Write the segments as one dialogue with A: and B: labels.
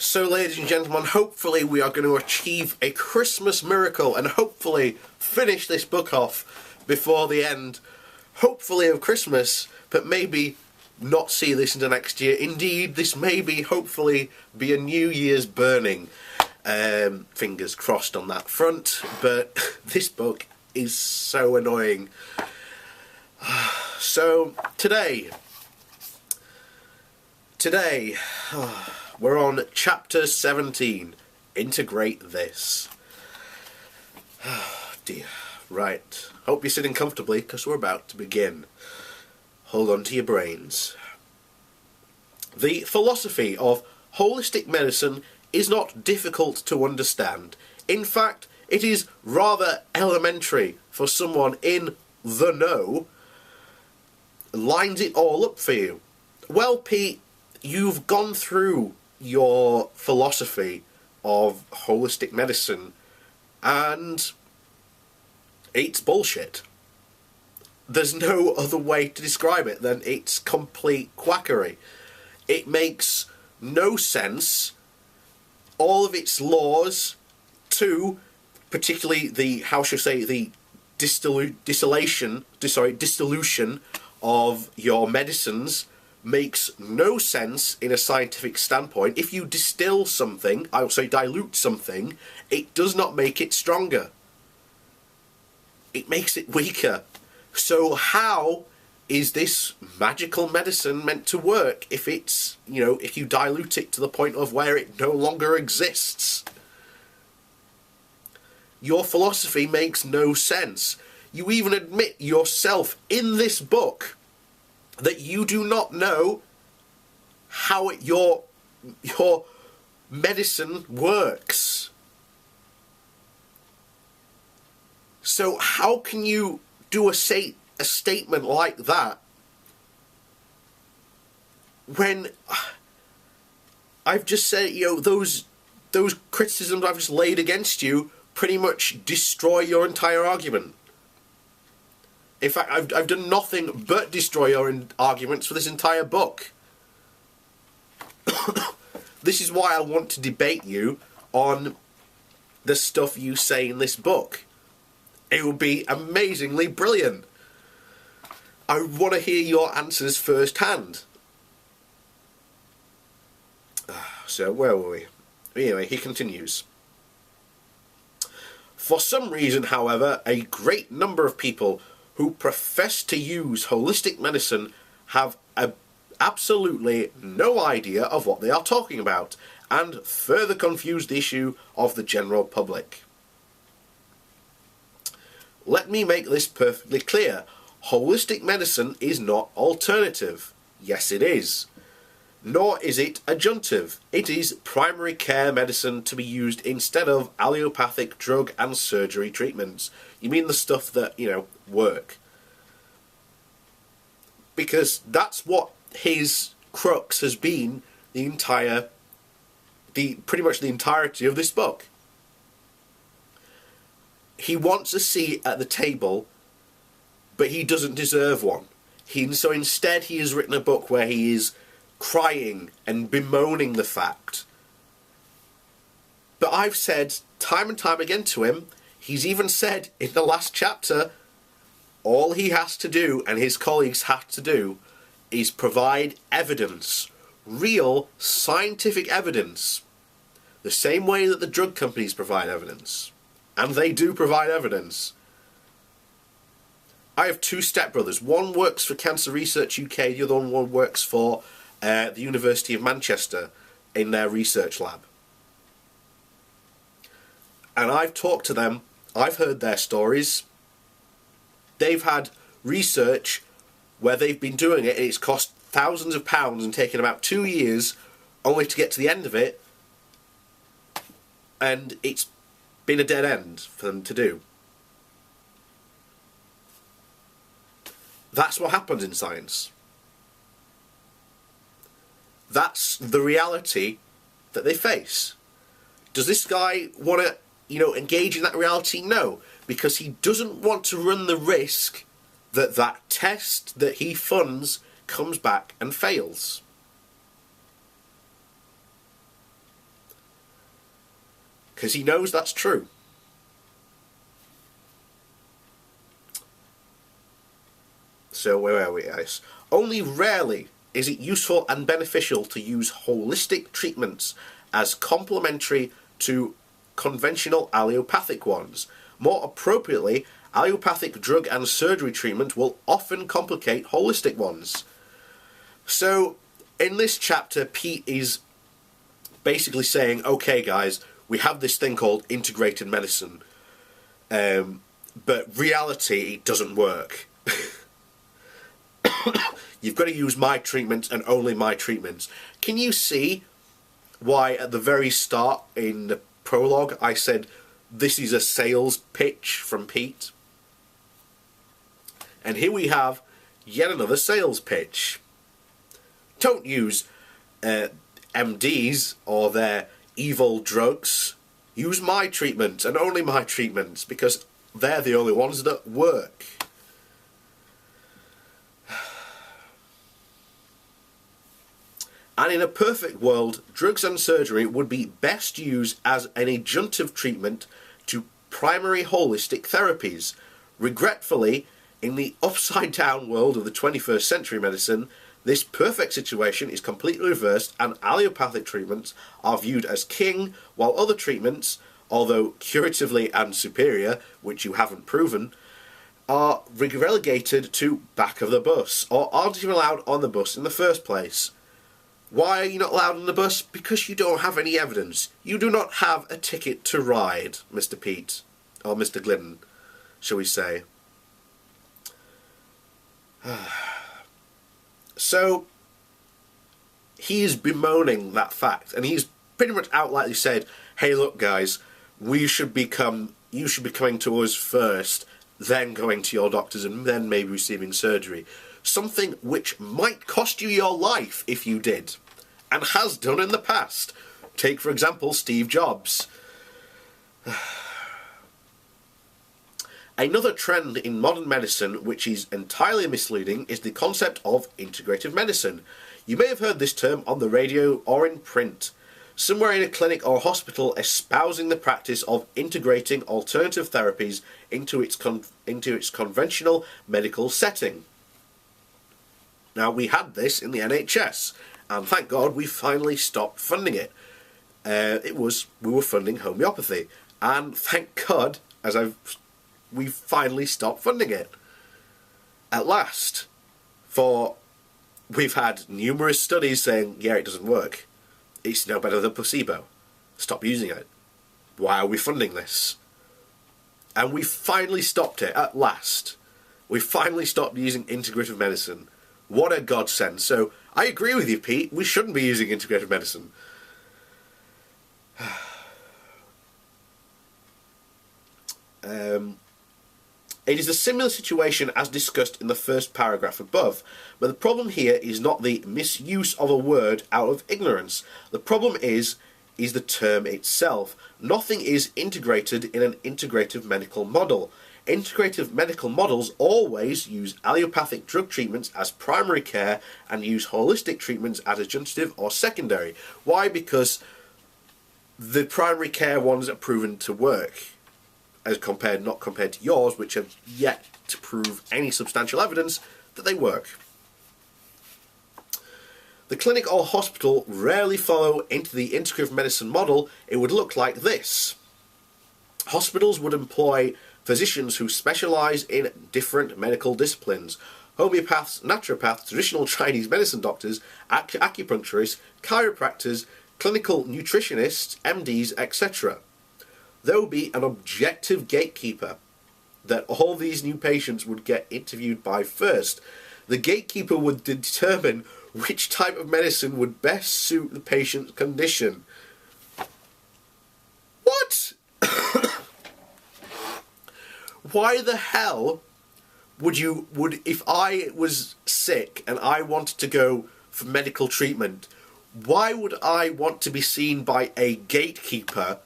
A: So, ladies and gentlemen, hopefully we are going to achieve a Christmas miracle and hopefully finish this book off before the end, hopefully, of Christmas, but maybe not see this into next year. Indeed, this may be, hopefully, be a New Year's burning. Fingers crossed on that front, but this book is so annoying. So, today, we're on Chapter 17, Integrate This. Oh, dear. Right. Hope you're sitting comfortably, because we're about to begin. Hold on to your brains. The philosophy of holistic medicine is not difficult to understand. In fact, it is rather elementary for someone in the know. Lines it all up for you. Well, Pete, you've gone through your philosophy of holistic medicine, and it's bullshit. There's no other way to describe it than it's complete quackery. It makes no sense. All of its laws, too, particularly the, how shall I say, the distillation of your medicines, makes no sense in a scientific standpoint. If you distill something, I will say dilute something, it does not make it stronger. It makes it weaker. So how is this magical medicine meant to work if it's, if you dilute it to the point of where it no longer exists? Your philosophy makes no sense. You even admit yourself in this book that you do not know how your medicine works. So how can you do a statement like that when I've just said, those criticisms I've just laid against you pretty much destroy your entire argument? In fact, I've done nothing but destroy your arguments for this entire book. This is why I want to debate you on the stuff you say in this book. It would be amazingly brilliant. I want to hear your answers firsthand. So, where were we? Anyway, he continues. For some reason, however, a great number of people who profess to use holistic medicine have absolutely no idea of what they are talking about, and further confuse the issue of the general public. Let me make this perfectly clear. Holistic medicine is not alternative. Yes, it is. Nor is it adjunctive. It is primary care medicine to be used instead of allopathic drug and surgery treatments. You mean the stuff that, work. Because that's what his crux has been pretty much the entirety of this book. He wants a seat at the table, but he doesn't deserve one. So instead he has written a book where he is crying and bemoaning the fact. But I've said time and time again to him, he's even said in the last chapter, all he has to do, and his colleagues have to do, is provide evidence. Real scientific evidence. The same way that the drug companies provide evidence. And they do provide evidence. I have two stepbrothers. One works for Cancer Research UK, the other one works for the University of Manchester in their research lab. And I've talked to them, I've heard their stories. They've had research where they've been doing it and it's cost thousands of pounds and taken about 2 years only to get to the end of it, and it's been a dead end for them to do. That's what happens in science. That's the reality that they face. Does this guy want to, engage in that reality? No, because he doesn't want to run the risk that that test that he funds comes back and fails. because he knows that's true. So where are we, guys? Only rarely is it useful and beneficial to use holistic treatments as complementary to conventional allopathic ones. More appropriately, allopathic drug and surgery treatment will often complicate holistic ones. So, in this chapter, Pete is basically saying, okay guys, we have this thing called integrated medicine, but reality, it doesn't work. You've got to use my treatments and only my treatments. Can you see why at the very start in the prologue I said this is a sales pitch from Pete? And here we have yet another sales pitch. Don't use MDs or their evil drugs. Use my treatments and only my treatments, because they're the only ones that work. And in a perfect world, drugs and surgery would be best used as an adjunctive treatment to primary holistic therapies. Regretfully, in the upside-down world of the 21st century medicine, this perfect situation is completely reversed, and allopathic treatments are viewed as king, while other treatments, although curatively and superior, which you haven't proven, are relegated to back of the bus, or aren't even allowed on the bus in the first place. Why are you not allowed on the bus? Because you don't have any evidence. You do not have a ticket to ride, Mr. Pete. Or Mr. Glidden, shall we say. So, he is bemoaning that fact, and he's pretty much outrightly said, hey look guys, you should be coming to us first, then going to your doctors, and then maybe receiving surgery. Something which might cost you your life if you did, and has done in the past. Take, for example, Steve Jobs. Another trend in modern medicine which is entirely misleading is the concept of integrative medicine. You may have heard this term on the radio or in print. Somewhere in a clinic or hospital espousing the practice of integrating alternative therapies into its conventional medical setting. Now, we had this in the NHS, and thank God we finally stopped funding it. We were funding homeopathy, and thank God, we finally stopped funding it. At last. For we've had numerous studies saying, yeah, it doesn't work. It's no better than placebo. Stop using it. Why are we funding this? And we finally stopped it, at last. We finally stopped using integrative medicine. What a godsend. So, I agree with you, Pete. We shouldn't be using integrative medicine. It is a similar situation as discussed in the first paragraph above, but the problem here is not the misuse of a word out of ignorance. The problem is the term itself. Nothing is integrated in an integrative medical model. Integrative medical models always use allopathic drug treatments as primary care and use holistic treatments as adjunctive or secondary. Why? Because the primary care ones are proven to work, not compared to yours, which have yet to prove any substantial evidence that they work. The clinic or hospital rarely follow into the integrative medicine model. It would look like this. Hospitals would employ physicians who specialise in different medical disciplines. Homeopaths, naturopaths, traditional Chinese medicine doctors, acupuncturists, chiropractors, clinical nutritionists, MDs, etc. There would be an objective gatekeeper that all these new patients would get interviewed by first. The gatekeeper would determine which type of medicine would best suit the patient's condition. What? Why the hell would if I was sick and I wanted to go for medical treatment, why would I want to be seen by a gatekeeper?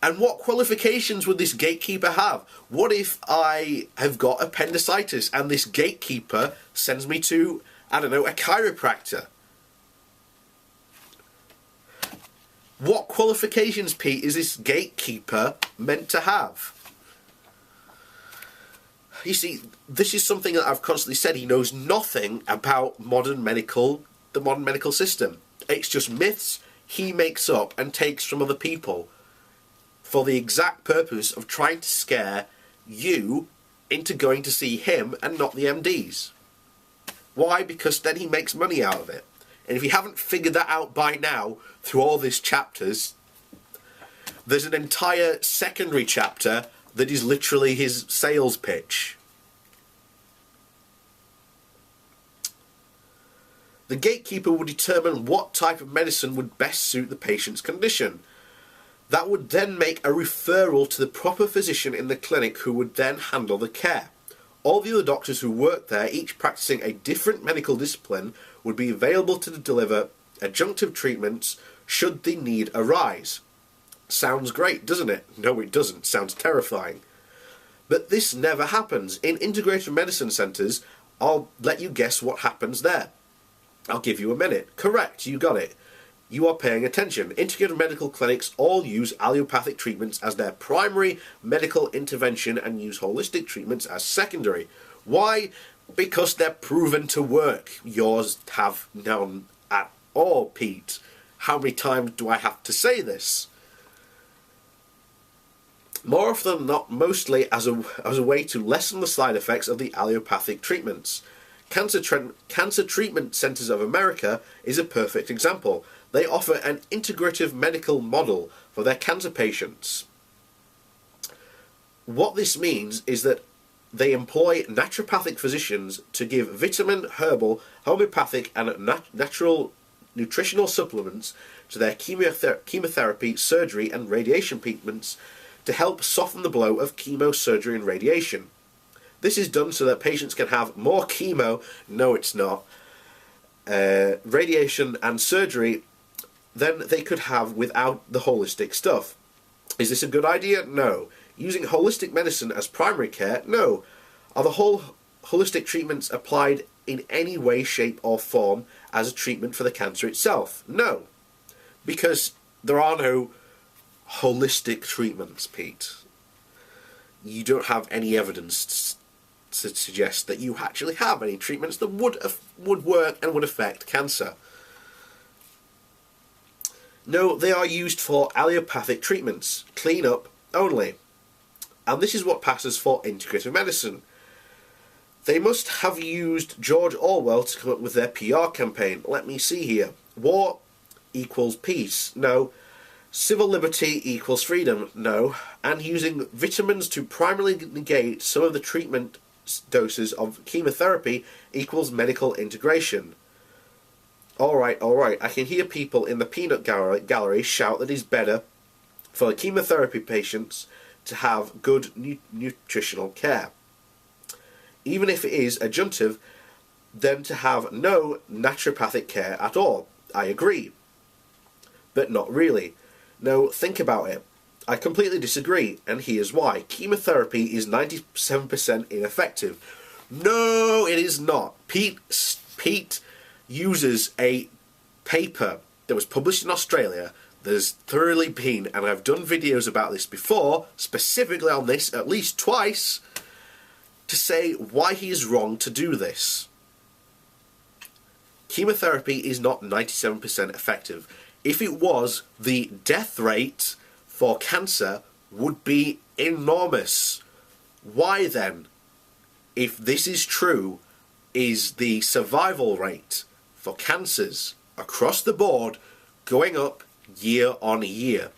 A: And what qualifications would this gatekeeper have? What if I have got appendicitis and this gatekeeper sends me to, I don't know, a chiropractor? What qualifications, Pete, is this gatekeeper meant to have? You see, this is something that I've constantly said. He knows nothing about the modern medical system. It's just myths he makes up and takes from other people for the exact purpose of trying to scare you into going to see him and not the MDs. Why? Because then he makes money out of it. And if you haven't figured that out by now, through all these chapters, there's an entire secondary chapter that is literally his sales pitch. The gatekeeper would determine what type of medicine would best suit the patient's condition. That would then make a referral to the proper physician in the clinic, who would then handle the care. All the other doctors who work there, each practicing a different medical discipline, would be available to deliver adjunctive treatments should the need arise. Sounds great, doesn't it? No, it doesn't. Sounds terrifying. But this never happens. In integrative medicine centres, I'll let you guess what happens there. I'll give you a minute. Correct, you got it. You are paying attention. Integrative medical clinics all use allopathic treatments as their primary medical intervention and use holistic treatments as secondary. Why? Because they're proven to work. Yours have none at all, Pete. How many times do I have to say this? More often than not, mostly as a way to lessen the side effects of the allopathic treatments. Cancer Treatment Centers of America is a perfect example. They offer an integrative medical model for their cancer patients. What this means is that they employ naturopathic physicians to give vitamin, herbal, homeopathic and natural nutritional supplements to their chemotherapy, surgery and radiation treatments to help soften the blow of chemo, surgery and radiation. This is done so that patients can have more chemo, no it's not, radiation and surgery than they could have without the holistic stuff. Is this a good idea? No. Using holistic medicine as primary care? No. Are the whole holistic treatments applied in any way, shape or form as a treatment for the cancer itself? No. Because there are no holistic treatments, Pete. You don't have any evidence to suggest that you actually have any treatments that would work and would affect cancer. No, they are used for allopathic treatments, clean up only. And this is what passes for integrative medicine. They must have used George Orwell to come up with their PR campaign. Let me see here. War equals peace. No. Civil liberty equals freedom. No. And using vitamins to primarily negate some of the treatment doses of chemotherapy equals medical integration. Alright, I can hear people in the peanut gallery shout that it's better for chemotherapy patients to have good nutritional care. Even if it is adjunctive, then to have no naturopathic care at all. I agree. But not really. No, think about it. I completely disagree, and here's why. Chemotherapy is 97% ineffective. No, it is not. Pete uses a paper that was published in Australia that has thoroughly been, and I've done videos about this before, specifically on this at least twice, to say why he is wrong to do this. Chemotherapy is not 97% effective. If it was, the death rate for cancer would be enormous. Why then, if this is true, is the survival rate for cancers across the board going up year on year?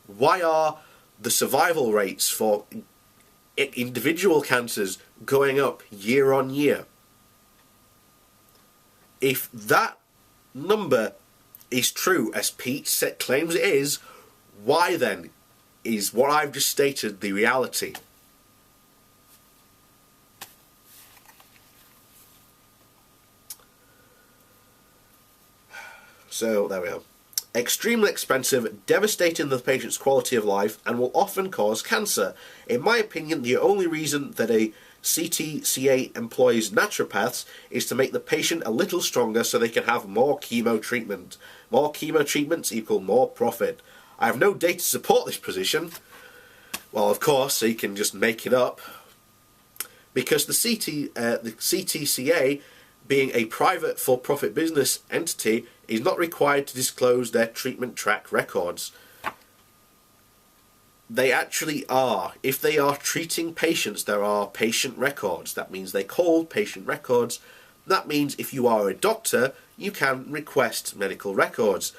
A: Why are the survival rates for individual cancers going up year on year? If that number is true, as Pete claims it is, why then is what I've just stated the reality? So, there we are. Extremely expensive, devastating the patient's quality of life, and will often cause cancer. In my opinion, the only reason that a CTCA employs naturopaths is to make the patient a little stronger so they can have more chemo treatment. More chemo treatments equal more profit. I have no data to support this position. Well, of course, he can just make it up. Because the CTCA, being a private for-profit business entity, is not required to disclose their treatment track records. They actually are. If they are treating patients, there are patient records. That means they're called patient records. That means if you are a doctor, you can request medical records.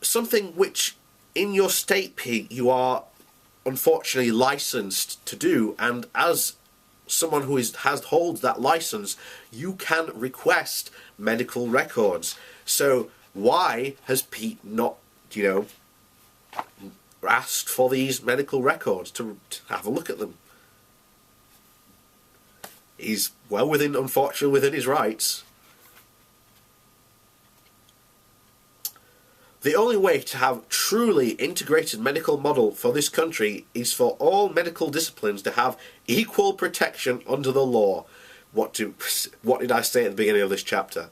A: Something which, in your state, Pete, you are unfortunately licensed to do, and as someone who holds that license, you can request medical records. So why has Pete not, asked for these medical records to have a look at them? He's unfortunately within his rights. The only way to have truly integrated medical model for this country is for all medical disciplines to have equal protection under the law. What did I say at the beginning of this chapter?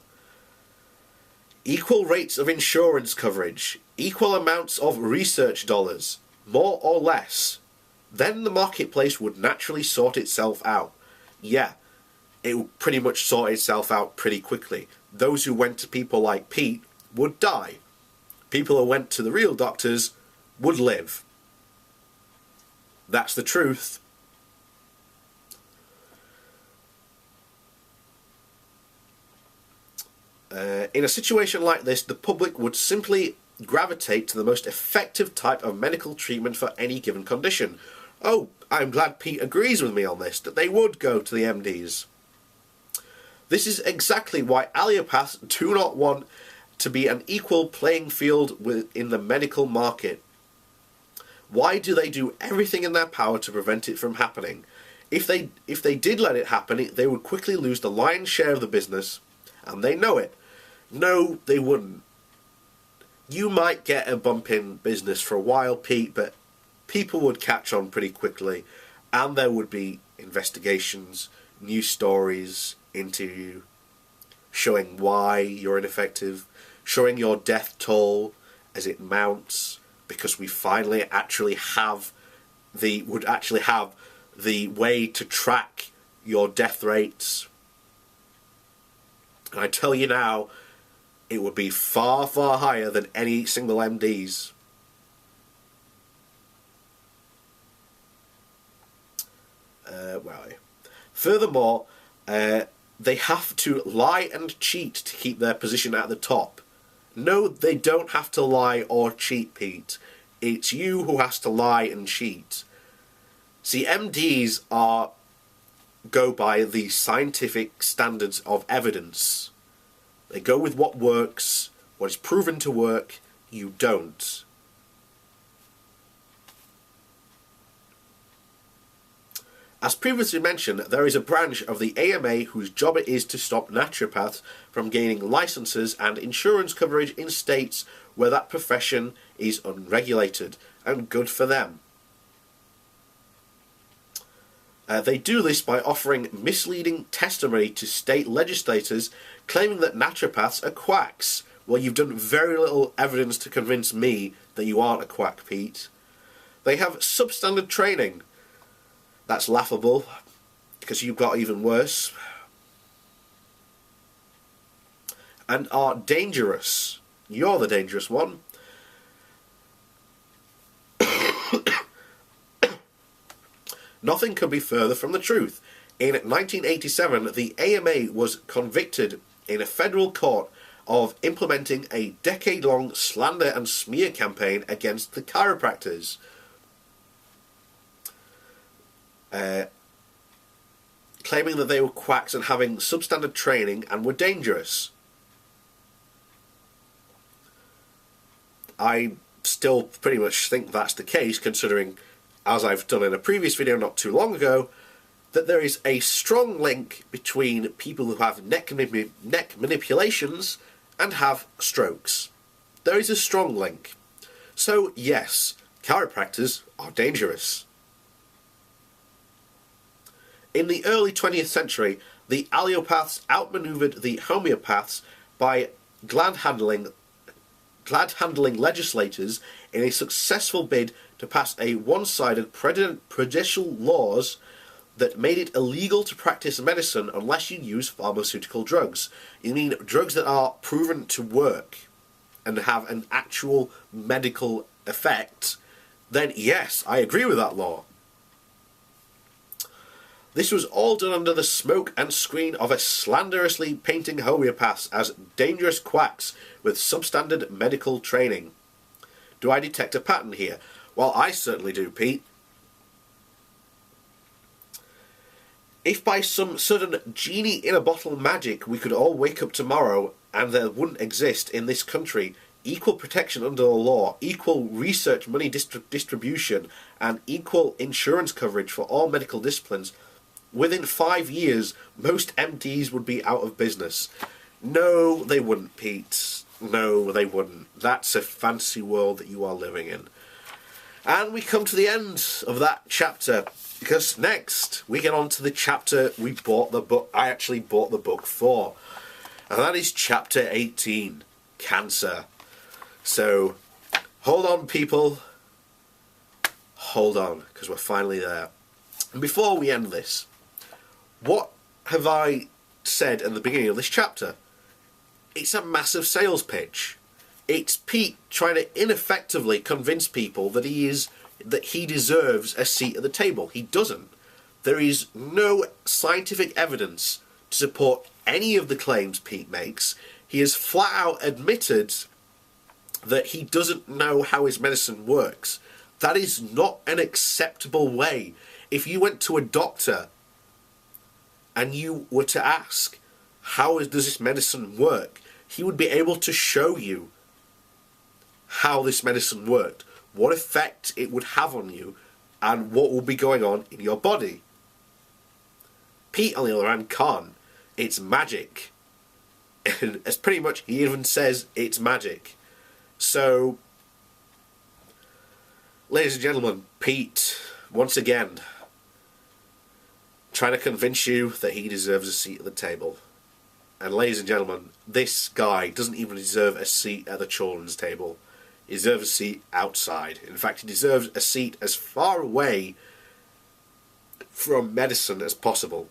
A: Equal rates of insurance coverage, equal amounts of research dollars, more or less. Then the marketplace would naturally sort itself out. Yeah, it would pretty much sort itself out pretty quickly. Those who went to people like Pete would die. People who went to the real doctors would live. That's the truth. In a situation like this, the public would simply gravitate to the most effective type of medical treatment for any given condition. Oh, I'm glad Pete agrees with me on this, that they would go to the MDs. This is exactly why allopaths do not want to be an equal playing field in the medical market. Why do they do everything in their power to prevent it from happening? If they did let it happen, they would quickly lose the lion's share of the business, and they know it. No, they wouldn't. You might get a bump in business for a while, Pete, but people would catch on pretty quickly, and there would be investigations, news stories, interview, showing why you're ineffective, showing your death toll as it mounts, because we finally would actually have the way to track your death rates. And I tell you now, it would be far, far higher than any single MD's. Furthermore, they have to lie and cheat to keep their position at the top. No, they don't have to lie or cheat, Pete. It's you who has to lie and cheat. See, MDs go by the scientific standards of evidence. They go with what works, what is proven to work. You don't. As previously mentioned, there is a branch of the AMA whose job it is to stop naturopaths from gaining licenses and insurance coverage in states where that profession is unregulated, and good for them. They do this by offering misleading testimony to state legislators claiming that naturopaths are quacks. Well, you've done very little evidence to convince me that you aren't a quack, Pete. They have substandard training. That's laughable, because you've got even worse. And are dangerous. You're the dangerous one. Nothing could be further from the truth. In 1987, the AMA was convicted in a federal court of implementing a decade-long slander and smear campaign against the chiropractors. Claiming that they were quacks and having substandard training and were dangerous. I still pretty much think that's the case, considering, as I've done in a previous video not too long ago, that there is a strong link between people who have neck manipulations and have strokes. There is a strong link. So yes, chiropractors are dangerous. In the early 20th century, the allopaths outmaneuvered the homeopaths by glad-handling legislators in a successful bid to pass a one-sided prejudicial laws that made it illegal to practice medicine unless you use pharmaceutical drugs. You mean drugs that are proven to work and have an actual medical effect, then yes, I agree with that law. This was all done under the smoke and screen of a slanderously painting homeopaths as dangerous quacks with substandard medical training. Do I detect a pattern here? Well, I certainly do, Pete. If by some sudden genie-in-a-bottle magic we could all wake up tomorrow and there wouldn't exist in this country equal protection under the law, equal research money distribution, and equal insurance coverage for all medical disciplines, within 5 years most MDs would be out of business. No, they wouldn't, Pete. No, they wouldn't. That's a fancy world that you are living in. And we come to the end of that chapter, because next we get on to the chapter I actually bought the book for. And that is chapter 18, Cancer. So, hold on, people. Hold on, because we're finally there. And before we end this, what have I said in the beginning of this chapter? It's a massive sales pitch. It's Pete trying to ineffectively convince people that he deserves a seat at the table. He doesn't. There is no scientific evidence to support any of the claims Pete makes. He has flat out admitted that he doesn't know how his medicine works. That is not an acceptable way. If you went to a doctor and you were to ask, how does this medicine work? He would be able to show you how this medicine worked, what effect it would have on you, and what will be going on in your body. Pete, on the other hand, can't. It's magic. And as pretty much he even says it's magic. So, ladies and gentlemen, Pete, once again, trying to convince you that he deserves a seat at the table. And ladies and gentlemen, this guy doesn't even deserve a seat at the children's table. He deserves a seat outside. In fact, he deserves a seat as far away from medicine as possible.